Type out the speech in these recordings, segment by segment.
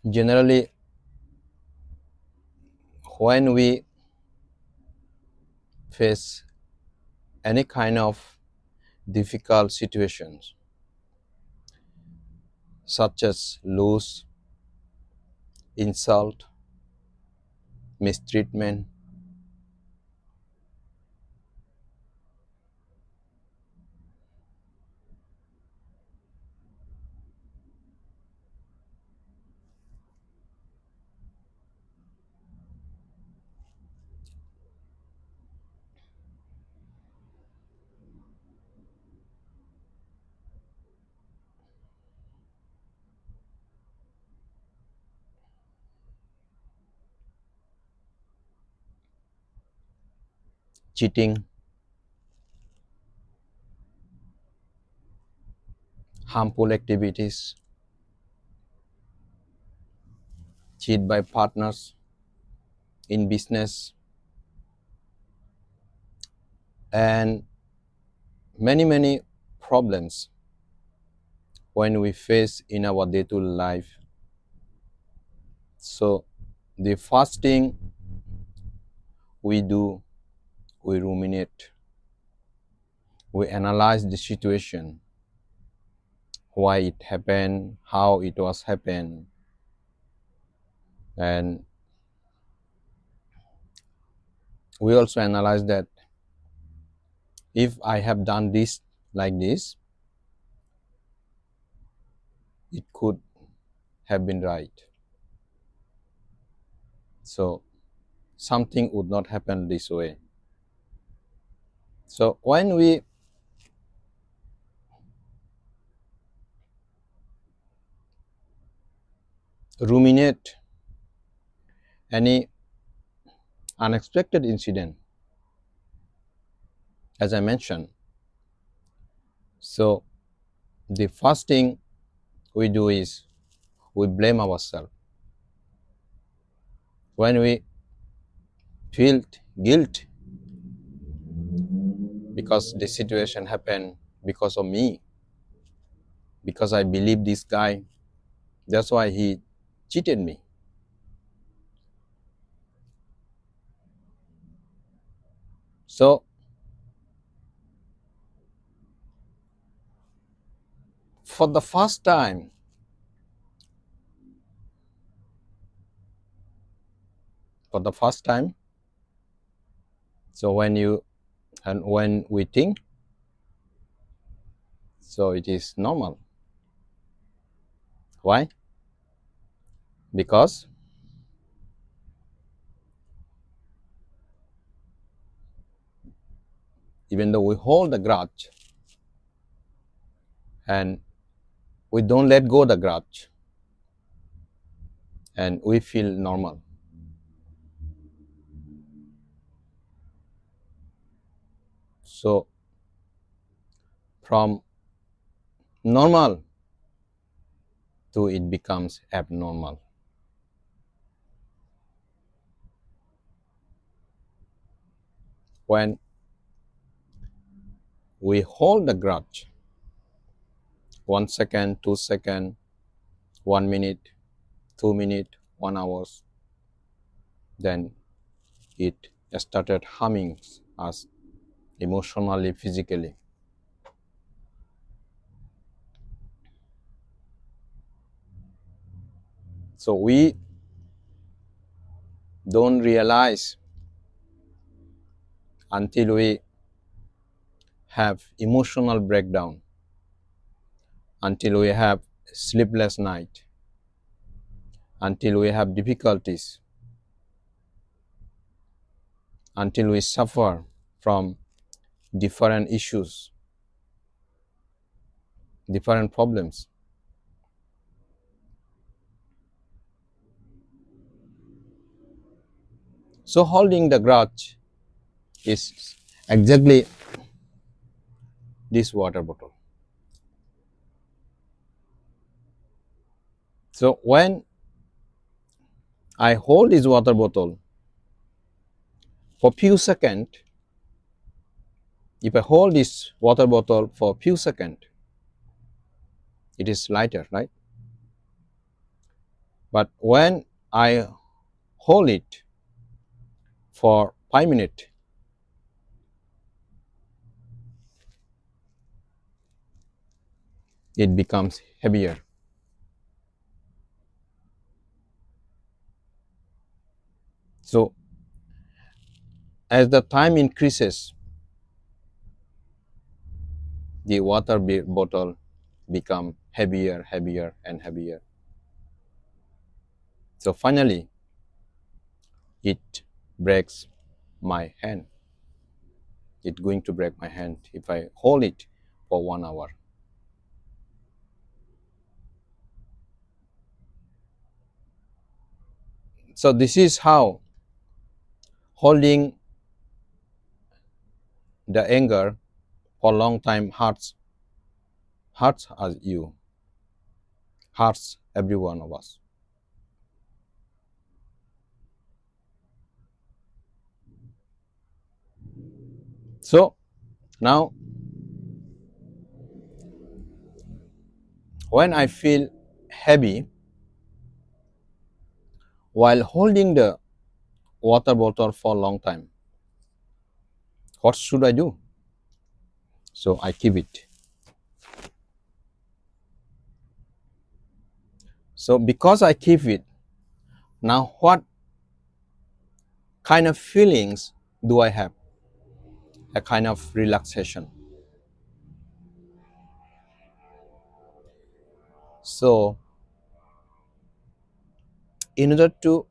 Generally, when we face any kind of difficult situations, such as loss, insult, mistreatment, cheating, harmful activities, cheat by partners in business, and many problems when we face in our day-to-day life. So the first thing we do, we ruminate, we analyze the situation, why it happened, how it was happened, and we also analyze that if I have done this like this, it could have been right. So something would not happen this way. So when we ruminate any unexpected incident, as I mentioned, so the first thing we do is we blame ourselves. When we feel guilt because the situation happened because of me, because I believe this guy, that's why he cheated me. So for the first time, so when we think, so it is normal. Why? Because even though we hold the grudge and we don't let go the grudge and we feel normal. So from normal to it becomes abnormal. When we hold the grudge 1 second, 2 seconds, 1 minute, 2 minutes, 1 hour, then it started harming us emotionally, physically. So we don't realize until we have emotional breakdown, until we have sleepless night, until we have difficulties, until we suffer from different issues, different problems. So holding the grudge is exactly this water bottle. So when I hold this water bottle for few seconds, if I hold this water bottle for few seconds, it is lighter, right? But when I hold it for 5 minutes, it becomes heavier. So as the time increases, the water bottle become heavier, heavier, and heavier. So finally, it breaks my hand. It's going to break my hand if I hold it for 1 hour. So this is how holding the anger for a long time hurts us you, hurts every one of us. So now when I feel heavy while holding the water bottle for a long time, what should I do? So I keep it. So because I keep it, now what kind of feelings do I have? A kind of relaxation. So in order to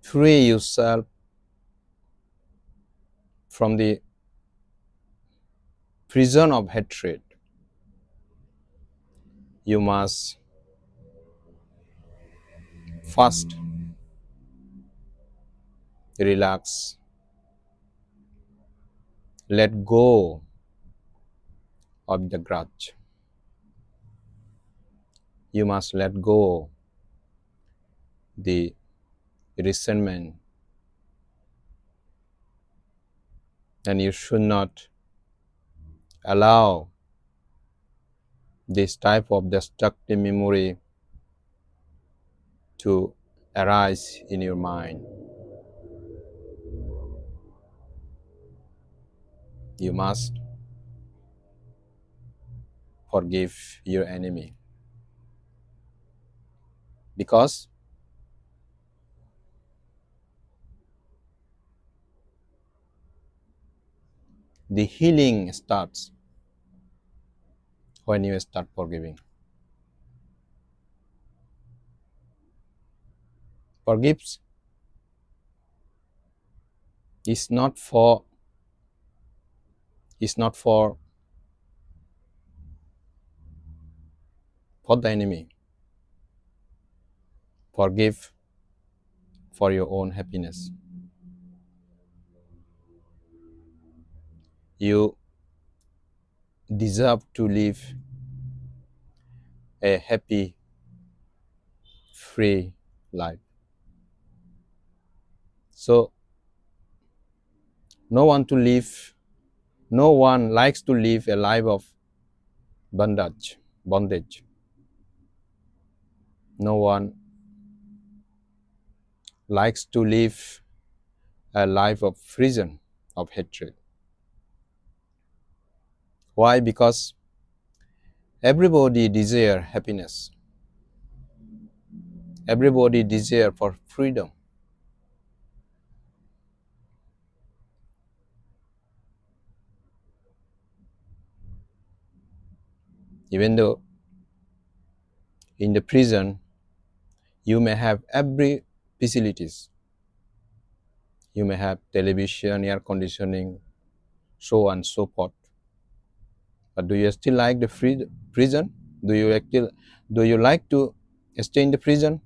free yourself from the prison of hatred, you must first relax, let go of the grudge. You must let go the resentment, and you should not allow this type of destructive memory to arise in your mind. You must forgive your enemy, because the healing starts when you start forgiving. Forgives is not for the enemy. Forgive for your own happiness. You deserve to live a happy, free life. So no one likes to live a life of bondage. No one likes to live a life of prison, of hatred. Why? Because everybody desires happiness. Everybody desires for freedom. Even though in the prison you may have every facilities. You may have television, air conditioning, so on and so forth. But do you still like the prison? Do you like to stay in the prison?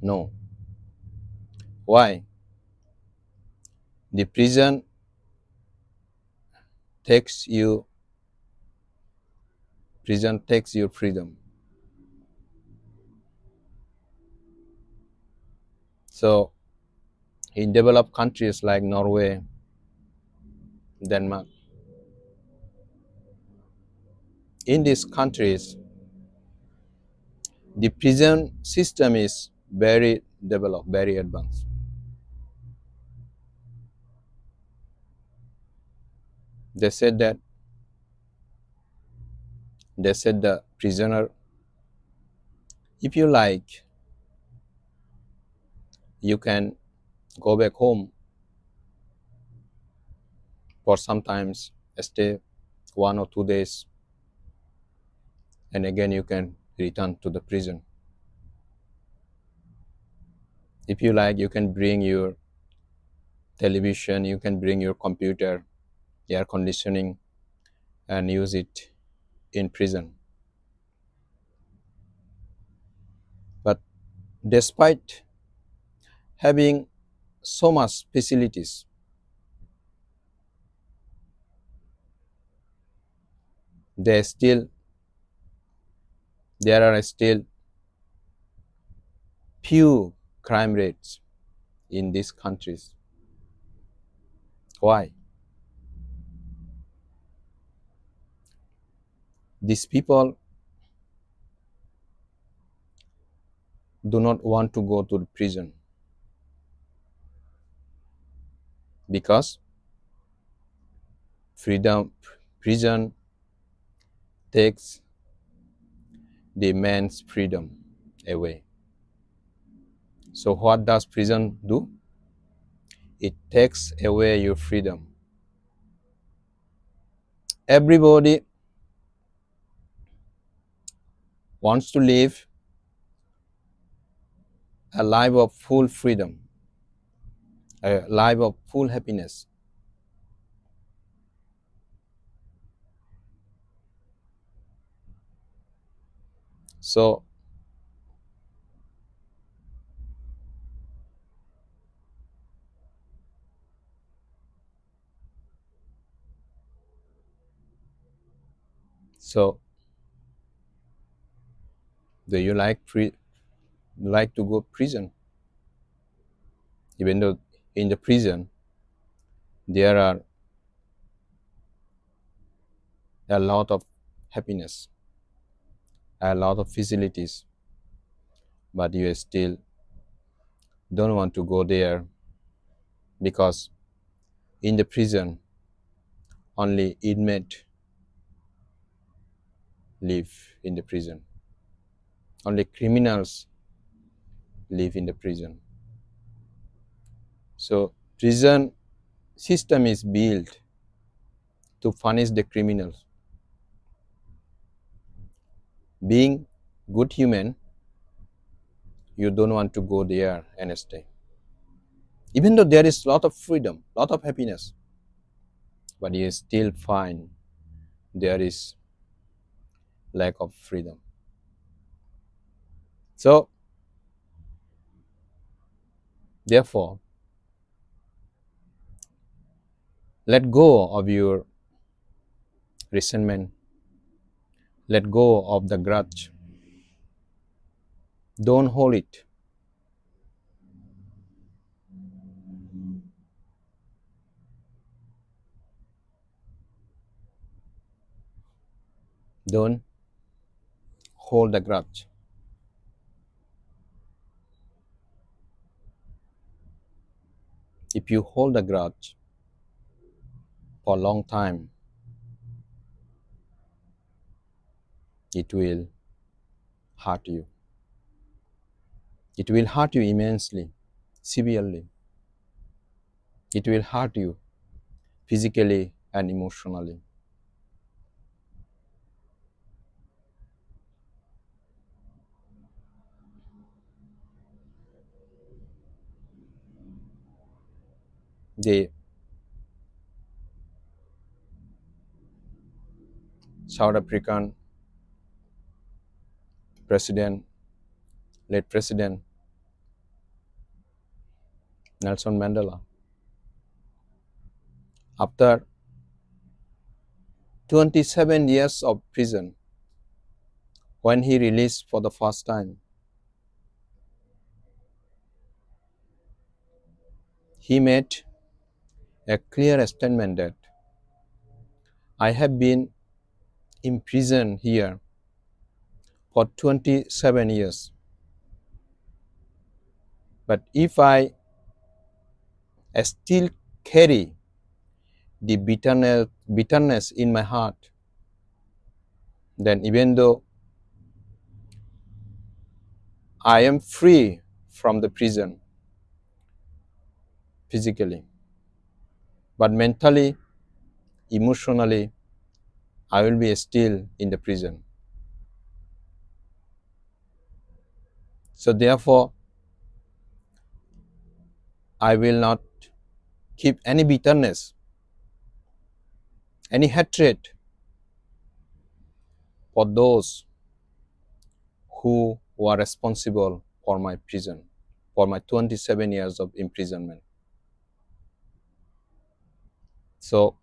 No. Why? The prison takes your freedom. So in developed countries like Norway, Denmark, in these countries The prison system is very developed, very advanced. They said that they said the prisoner, if you like, you can go back home for sometimes stay 1 or 2 days, and again you can return to the prison. If you like, you can bring your television, you can bring your computer, air conditioning, and use it in prison. But despite having so much facilities, there still there are still few crime rates in these countries. Why? These people do not want to go to the prison because prison takes the man's freedom away. So what does prison do? It takes away your freedom. Everybody wants to live a life of full freedom, a life of full happiness. So so do you like to go prison? Even though in the prison there are a lot of happiness, a lot of facilities, but you still don't want to go there because in the prison only inmate live in the prison. Only criminals live in the prison. So prison system is built to punish the criminals. Being good human, you don't want to go there and stay. Even though there is lot of freedom, lot of happiness, but you still find there is lack of freedom. So therefore, let go of your resentment, let go of the grudge. Don't hold it. Don't hold the grudge. If you hold the grudge for a long time, it will hurt you. It will hurt you immensely, severely. It will hurt you physically and emotionally. The South African president, late President Nelson Mandela, after 27 years of prison, when he released for the first time, he made a clear statement that I have been imprisoned here for 27 years. But if I still carry the bitterness in my heart, then even though I am free from the prison physically, but mentally, emotionally, I will be still in the prison. So therefore, I will not keep any bitterness, any hatred for those who were responsible for my prison, for my 27 years of imprisonment. So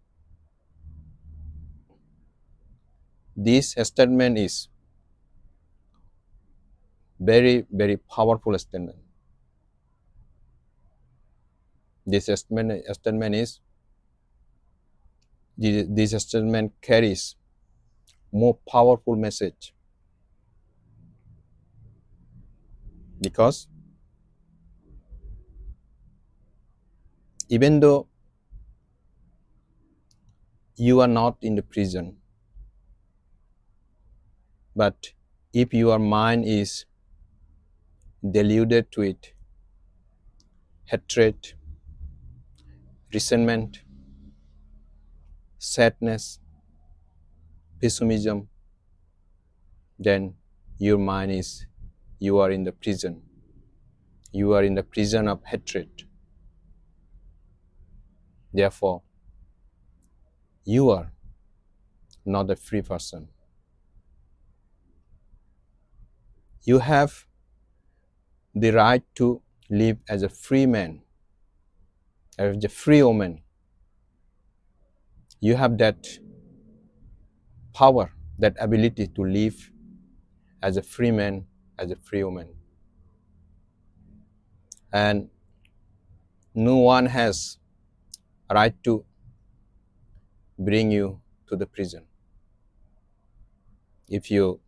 this statement is very, very powerful statement. This statement carries more powerful message, because even though you are not in the prison, but if your mind is deluded with hatred, resentment, sadness, pessimism, then your mind is, you are in the prison. You are in the prison of hatred. Therefore, you are not a free person. You have the right to live as a free man, as a free woman. You have that power, that ability to live as a free man, as a free woman. And no one has a right to bring you to the prison if you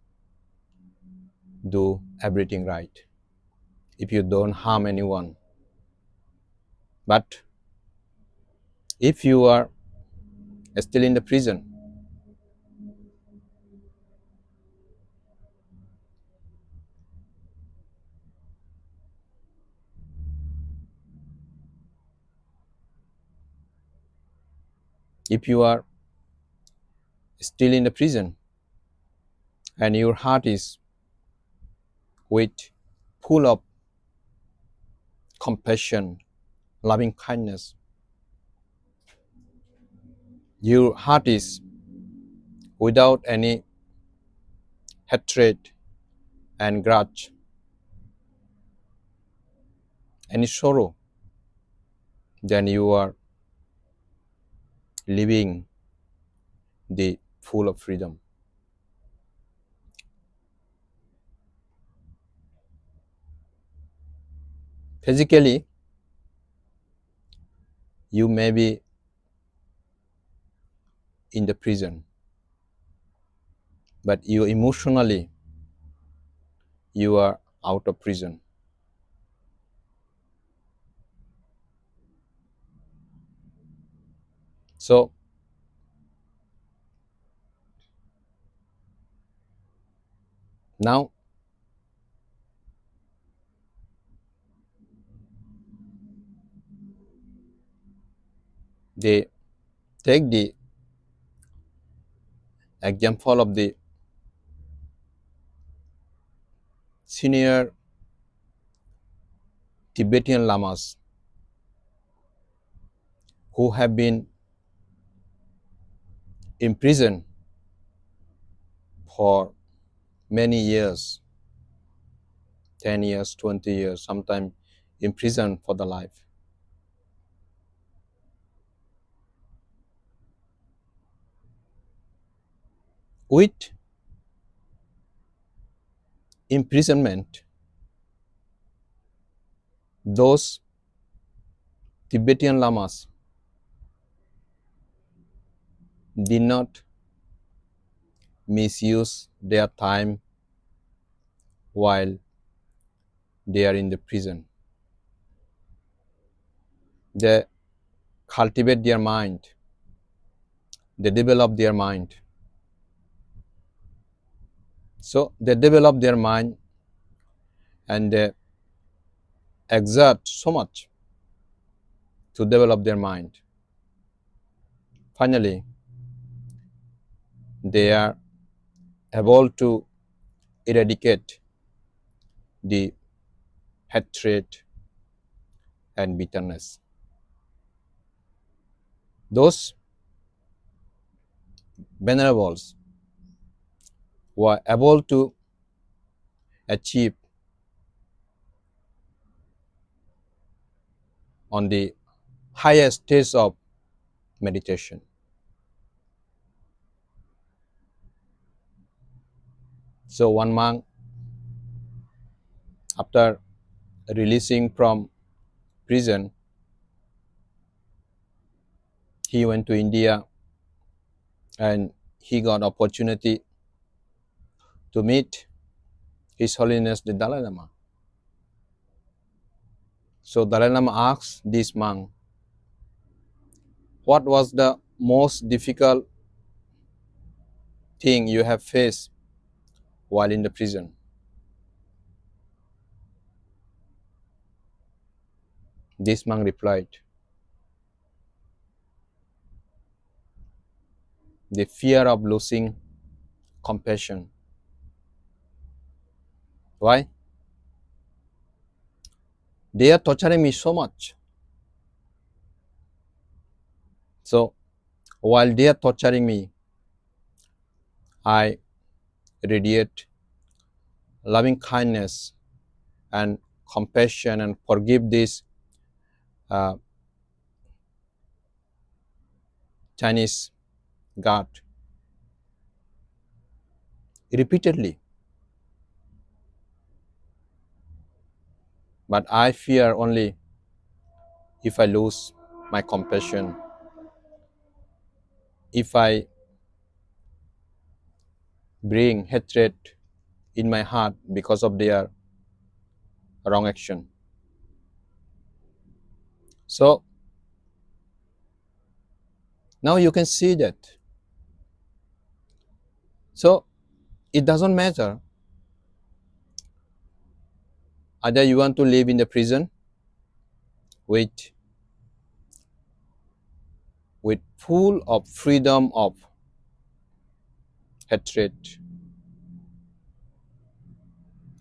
do everything right, if you don't harm anyone. But if you are still in the prison, if you are still in the prison and your heart is with full of compassion, loving kindness, your heart is without any hatred and grudge, any sorrow, then you are living the full of freedom. Physically, you may be in the prison, but you emotionally, you are out of prison. So now they take the example of the senior Tibetan lamas who have been imprisoned for many years, 10 years, 20 years, sometimes imprisoned for the life. With imprisonment, those Tibetan lamas did not misuse their time while they are in the prison. They cultivate their mind, they develop their mind. So they develop their mind and they exert so much to develop their mind. Finally, they are able to eradicate the hatred and bitterness. Those venerables were able to achieve on the highest stage of meditation. So one monk, after releasing from prison, he went to India and he got opportunity to meet His Holiness the Dalai Lama. So Dalai Lama asked this monk, what was the most difficult thing you have faced while in the prison? This monk replied, the fear of losing compassion. Why? They are torturing me so much. So while they are torturing me, I radiate loving kindness and compassion and forgive this uh, Chinese guard repeatedly. But I fear only if I lose my compassion, if I bring hatred in my heart because of their wrong action. So now you can see that. So it doesn't matter either you want to live in the prison with full of freedom of hatred,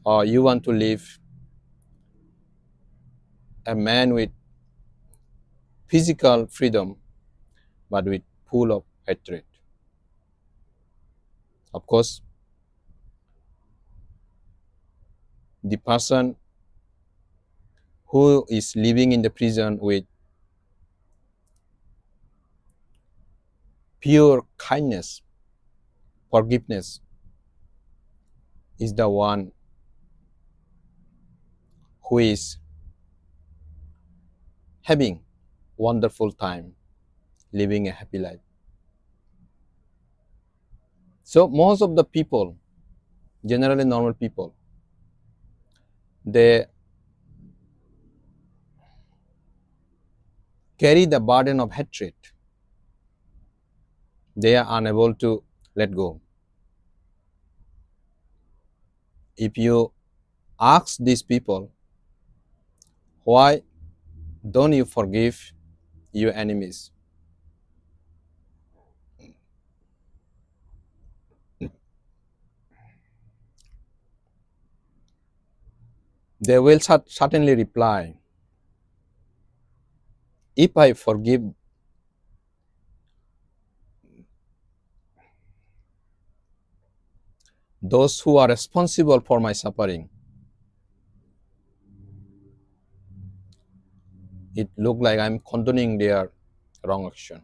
or you want to live a man with physical freedom but with full of hatred. Of course, the person who is living in the prison with pure kindness, forgiveness, is the one who is having wonderful time, living a happy life. So most of the people, generally normal people, they carry the burden of hatred. They are unable to let go. If you ask these people, why don't you forgive your enemies? They will certainly reply, if I forgive those who are responsible for my suffering, it looks like I'm condoning their wrong action.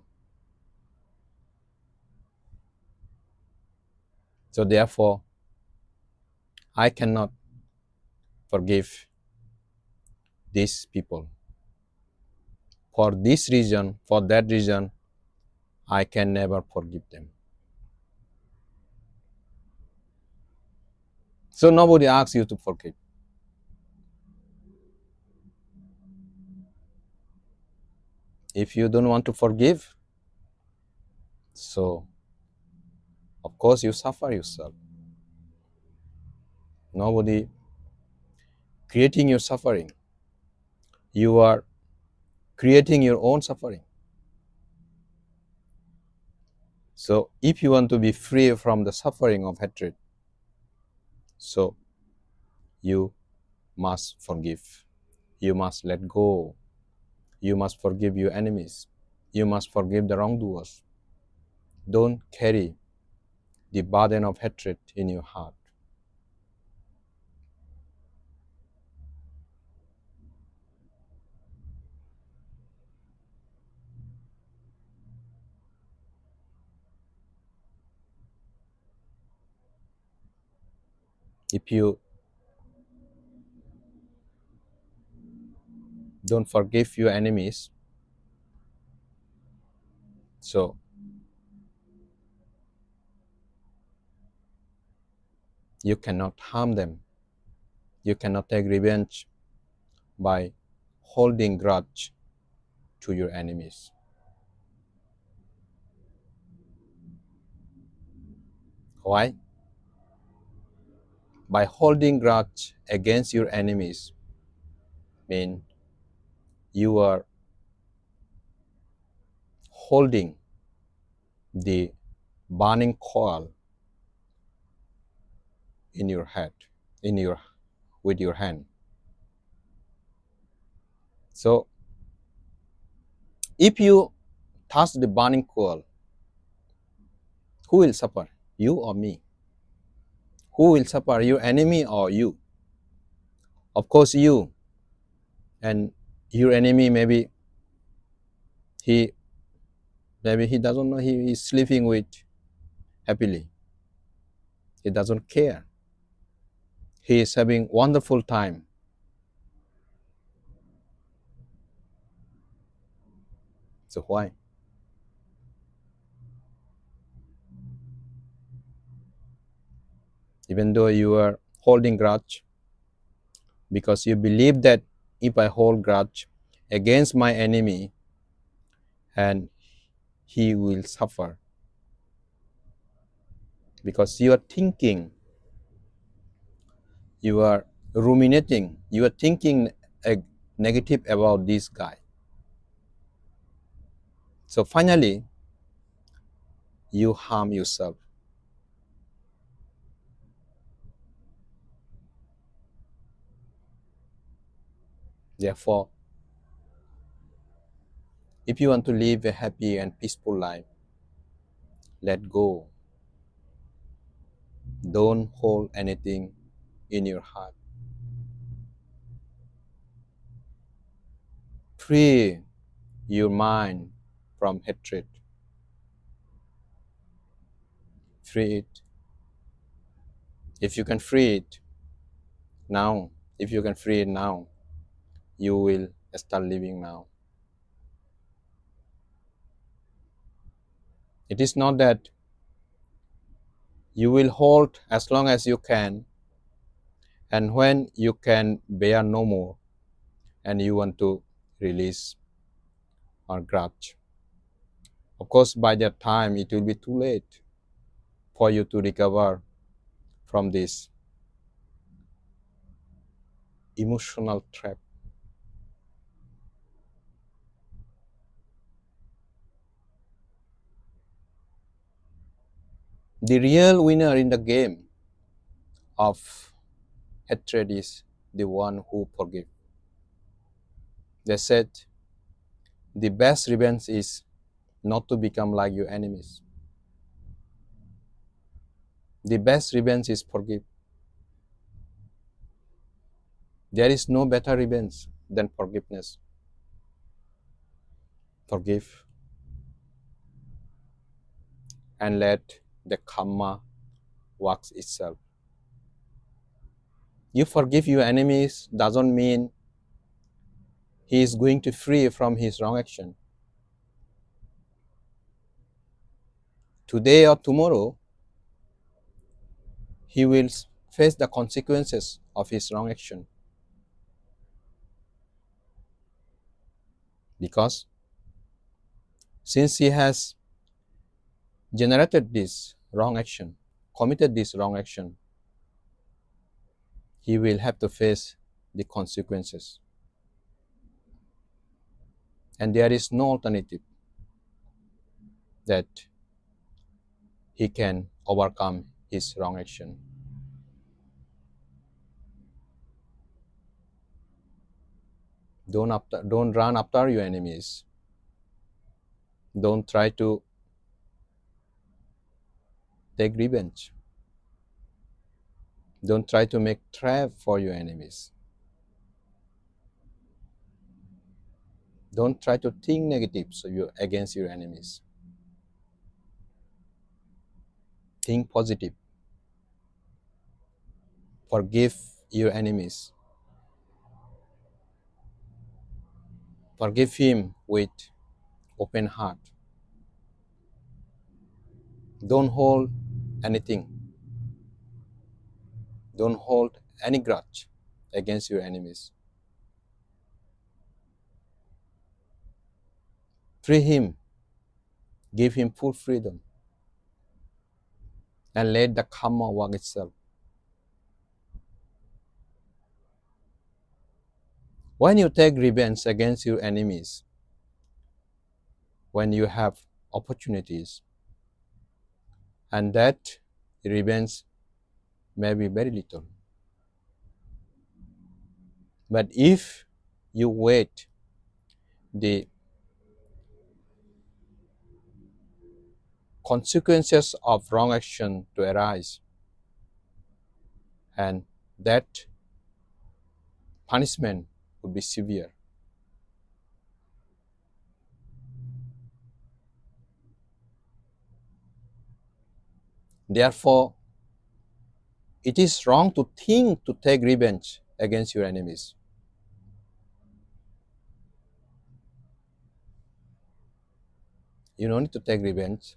So therefore, I cannot forgive these people. For this reason, for that reason, I can never forgive them. So nobody asks you to forgive. If you don't want to forgive, so of course you suffer yourself. Nobody creating your suffering. You are creating your own suffering. So if you want to be free from the suffering of hatred, so you must forgive. You must let go. You must forgive your enemies. You must forgive the wrongdoers. Don't carry the burden of hatred in your heart. If you don't forgive your enemies, so you cannot harm them. You cannot take revenge by holding grudge to your enemies. Why? By holding grudge against your enemies mean you are holding the burning coal in your head, in your with your hand. So if you touch the burning coal, who will suffer? You or me? Who will suffer? Your enemy or you? Of course you. And your enemy he maybe he doesn't know, he is sleeping with happily. He doesn't care. He is having wonderful time. So why? Even though you are holding grudge, because you believe that if I hold grudge against my enemy, and he will suffer, because you are thinking, you are ruminating, you are thinking negative about this guy. So finally, you harm yourself. Therefore, if you want to live a happy and peaceful life, let go. Don't hold anything in your heart. Free your mind from hatred. Free it. If you can free it now, if you can free it now, you will start living now. It is not that you will hold as long as you can, and when you can bear no more, and you want to release or grudge. Of course, by that time, it will be too late for you to recover from this emotional trap. The real winner in the game of hatred is the one who forgives. They said the best revenge is not to become like your enemies. The best revenge is forgive. There is no better revenge than forgiveness. Forgive and let the karma work itself. You forgive your enemies doesn't mean he is going to free from his wrong action. Today or tomorrow, he will face the consequences of his wrong action. Because since he has generated this wrong action, committed this wrong action, he will have to face the consequences. And there is no alternative that he can overcome his wrong action. Don't run after your enemies. Don't try to take revenge. Don't try to make trap for your enemies. Don't try to think negative against your enemies. Think positive. Forgive your enemies. Forgive him with open heart. Don't hold anything. Don't hold any grudge against your enemies. Free him. Give him full freedom. And let the karma work itself. When you take revenge against your enemies, when you have opportunities, and that revenge may be very little. But if you wait the consequences of wrong action to arise, and that punishment would be severe. Therefore, it is wrong to think to take revenge against your enemies. You don't need to take revenge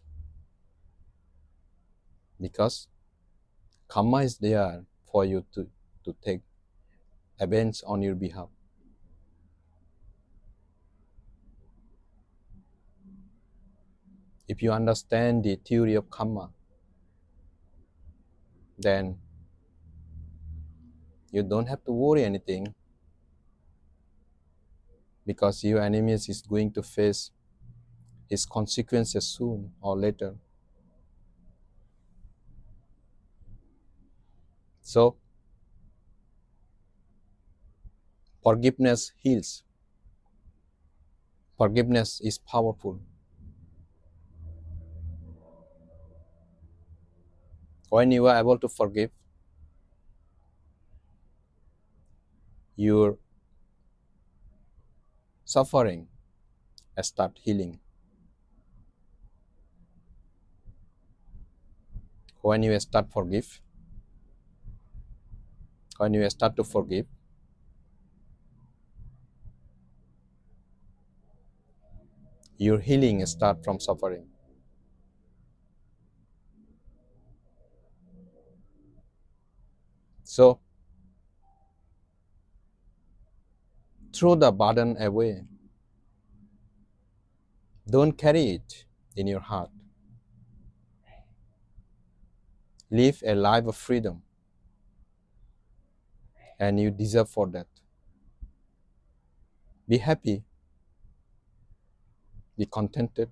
because karma is there for you to take revenge on your behalf. If you understand the theory of karma, then you don't have to worry anything because your enemy is going to face his consequences soon or later. So, forgiveness heals. Forgiveness is powerful. When you are able to forgive, your suffering start healing. When you start to forgive, your healing start from suffering. So, throw the burden away. Don't carry it in your heart. Live a life of freedom, and you deserve for that. Be happy, be contented,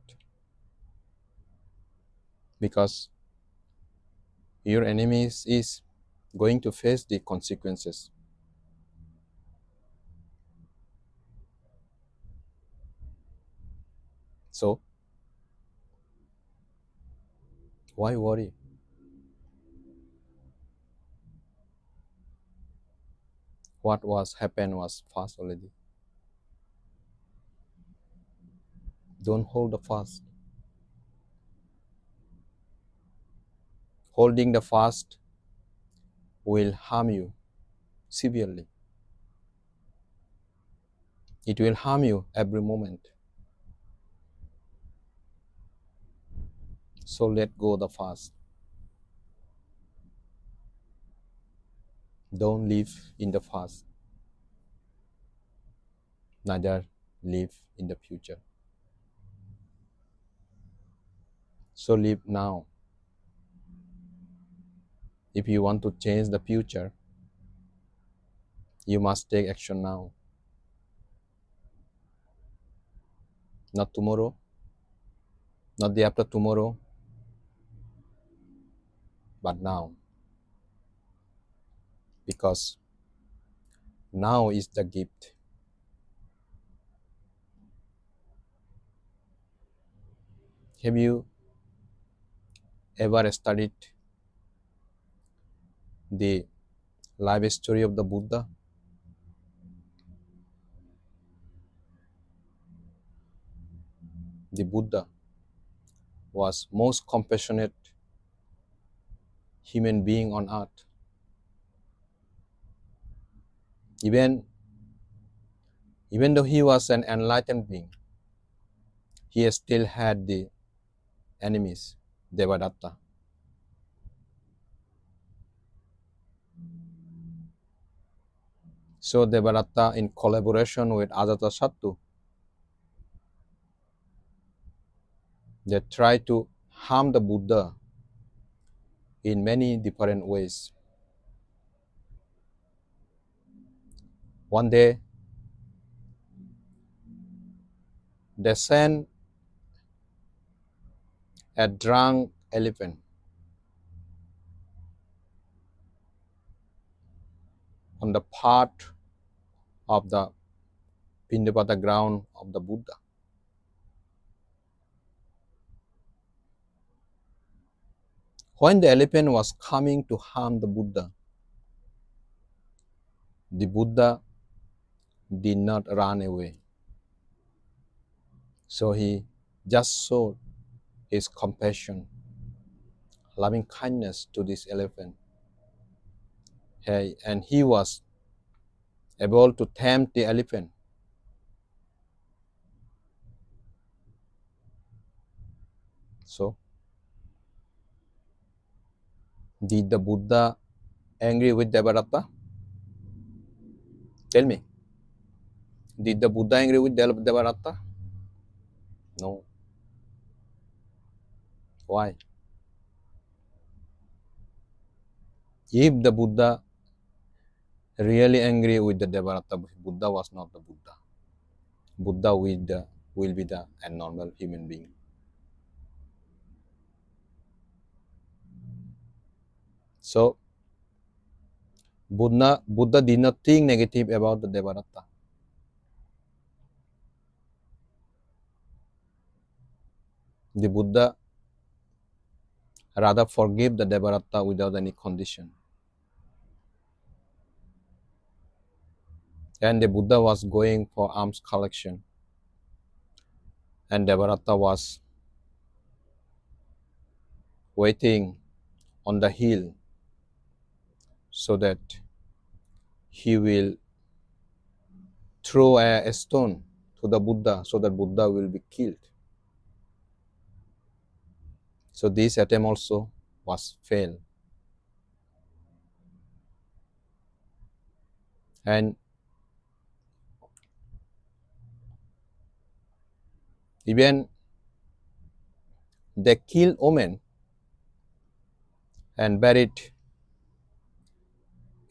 because your enemy is going to face the consequences. So, why worry? What was happened was past already. Don't hold the fast. Holding the fast will harm you severely. It will harm you every moment. So let go the fast. Don't live in the past, neither live in the future. So live now. If you want to change the future, you must take action now. Not tomorrow, not the after tomorrow, but now. Because now is the gift. Have you ever studied the life story of the Buddha? The Buddha was most compassionate human being on earth. Even, even though he was an enlightened being, he still had the enemies, Devadatta. So Devadatta, in collaboration with Ajatasattu, they tried to harm the Buddha in many different ways. One day, they sent a drunk elephant on the path of the Pindapata ground of the Buddha. When the elephant was coming to harm the Buddha did not run away. So he just showed his compassion, loving kindness to this elephant. And he was able to tame the elephant. So, did the Buddha angry with Devadatta? Tell me. Did the Buddha angry with Devadatta? No. Why? If the Buddha really angry with the Devadatta, Buddha was not the Buddha. Buddha will be the a normal human being. So, Buddha did not think negative about the Devadatta. The Buddha rather forgave the Devadatta without any condition. And the Buddha was going for alms collection. And Devadatta was waiting on the hill so that he will throw a stone to the Buddha so that Buddha will be killed. So this attempt also was failed. And even they killed women and buried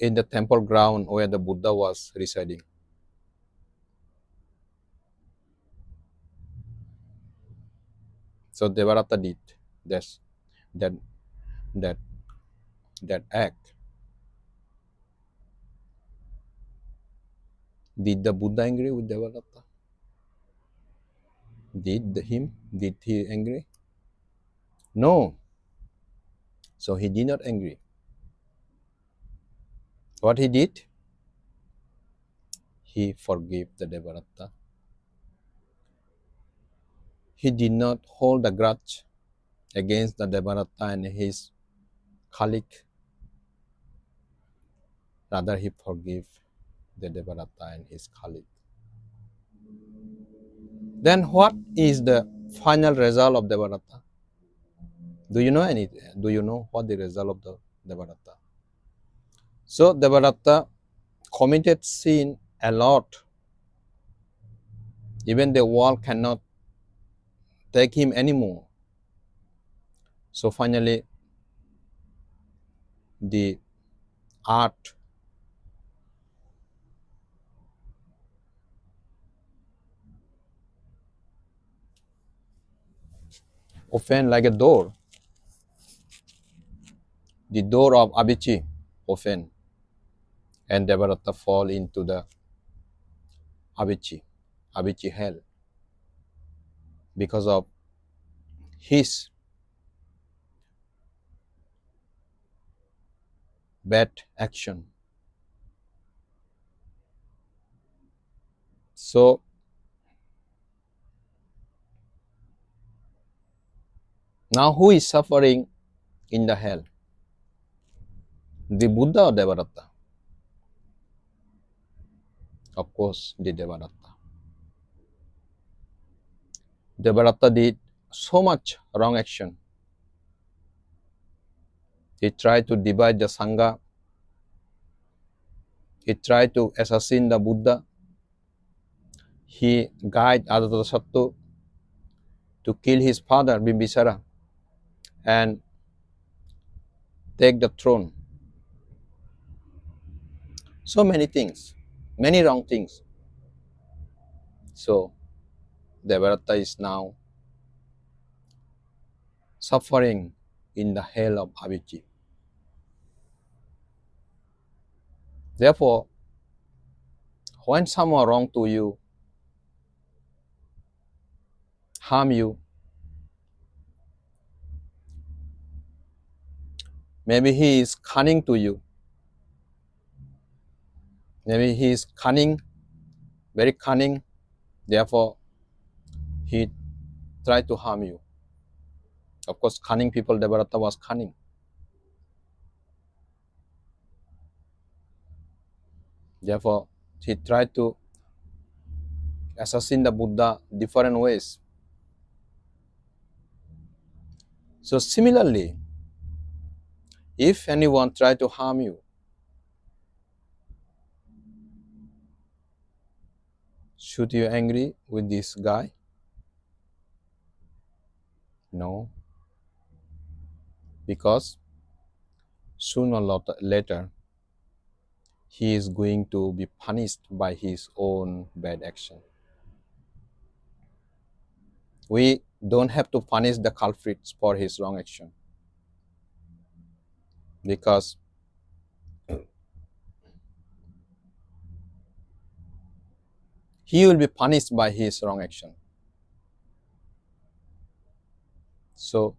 in the temple ground where the Buddha was residing. So Devadatta did this, that that that act. Did the Buddha angry with Devadatta? Did he angry? No. So he did not angry. What he did? He forgave the Devadatta. He did not hold a grudge against the Devadatta and his colleague. Rather, he forgave the Devadatta and his colleague. Then what is the final result of Devadatta? Do you know anything? Do you know what the result of the Devadatta? So Devadatta committed sin a lot. Even the world cannot take him anymore. So finally, the earth opened like a door. The door of Abichi opened, and Devadatta fall into the Abichi hell, because of his bad action. So now who is suffering in the hell? The Buddha or Devadatta? Of course, the Devadatta. Devadatta did so much wrong action. He tried to divide the Sangha. He tried to assassinate the Buddha. He guided Ajatasattu to kill his father Bimbisara and take the throne. So many things, many wrong things. So Devadatta is now suffering in the hell of Avicii. Therefore, when someone wrong to you, harm you, maybe he is cunning to you, maybe he is cunning, very cunning, therefore he tried to harm you. Of course, cunning people, Devadatta was cunning. Therefore, he tried to assassinate the Buddha different ways. So similarly, if anyone try to harm you, should you angry with this guy? No, because sooner or later he is going to be punished by his own bad action. We don't have to punish the culprits for his wrong action, because he will be punished by his wrong action. So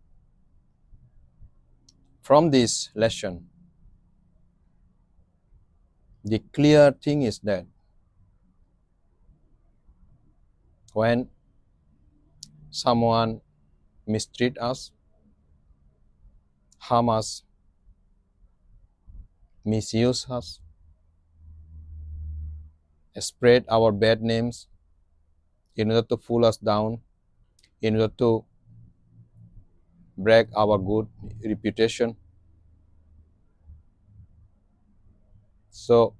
from this lesson, the clear thing is that when someone mistreat us, harm us, misuse us, spread our bad names in order to pull us down, in order to break our good reputation. So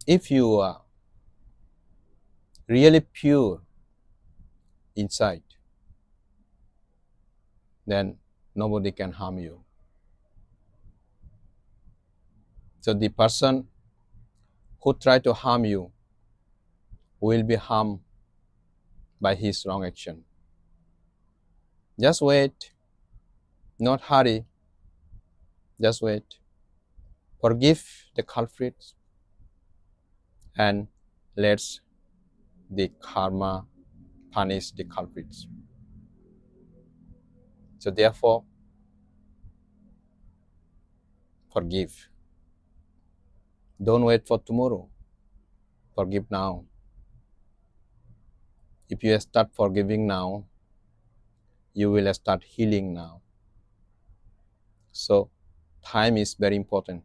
if you are really pure inside, then nobody can harm you. So the person who try to harm you will be harmed by his wrong action. Just wait, not hurry, just wait. Forgive the culprits and let the karma punish the culprits. So therefore, forgive. Don't wait for tomorrow. Forgive now. If you start forgiving now, you will start healing now. So time is very important.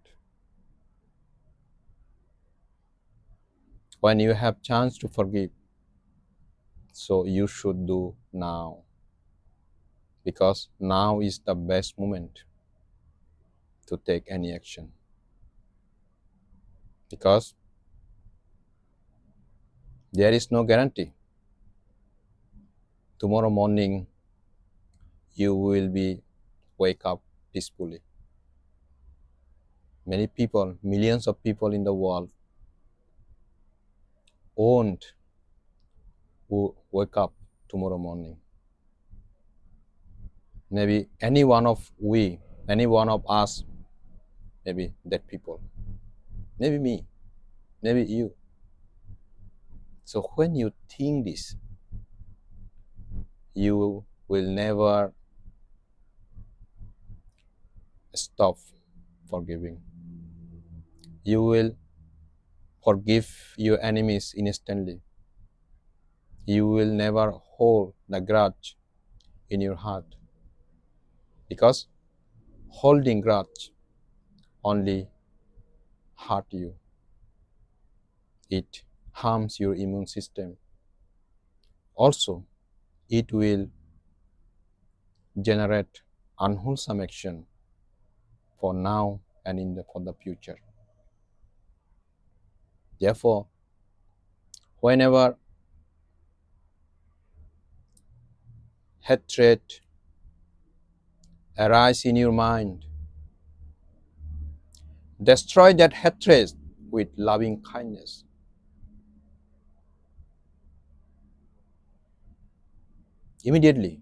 When you have chance to forgive, so you should do now, because now is the best moment. to take any action, because there is no guarantee tomorrow morning you will be wake up peacefully. Many people, millions of people in the world won't wake up tomorrow morning. Maybe any one of us, maybe that people, maybe me, maybe you. So when you think this, you will never stop forgiving. You will forgive your enemies instantly. You will never hold the grudge in your heart, because holding grudge only hurt you. It harms your immune system. Also, it will generate unwholesome action for now and for the future. Therefore, whenever hatred arises in your mind, destroy that hatred with loving kindness. Immediately,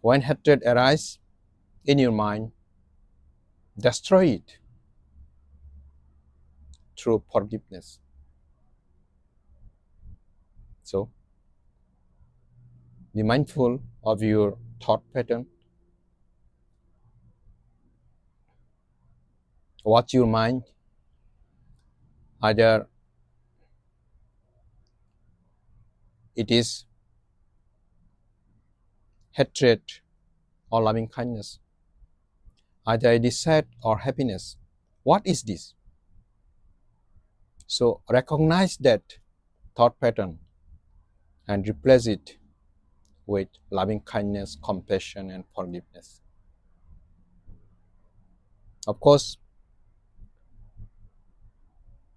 when hatred arises in your mind, destroy it through forgiveness. So, be mindful of your thought pattern. Watch your mind. Either it is hatred or loving kindness. Either it is sad or happiness. What is this? So recognize that thought pattern and replace it with loving kindness, compassion, and forgiveness. Of course,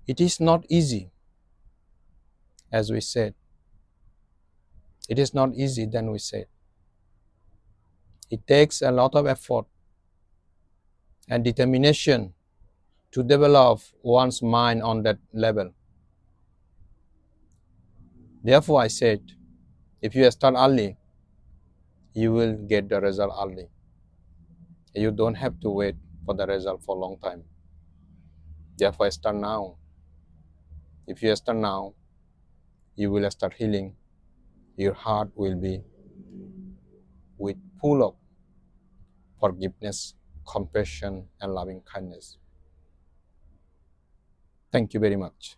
it is not easy, as we said. It is not easy than we said. It takes a lot of effort and determination to develop one's mind on that level. Therefore, I said, if you start early, you will get the result early. You don't have to wait for the result for a long time. Therefore, start now. If you start now, you will start healing. Your heart will be full of forgiveness, compassion, and loving kindness. Thank you very much.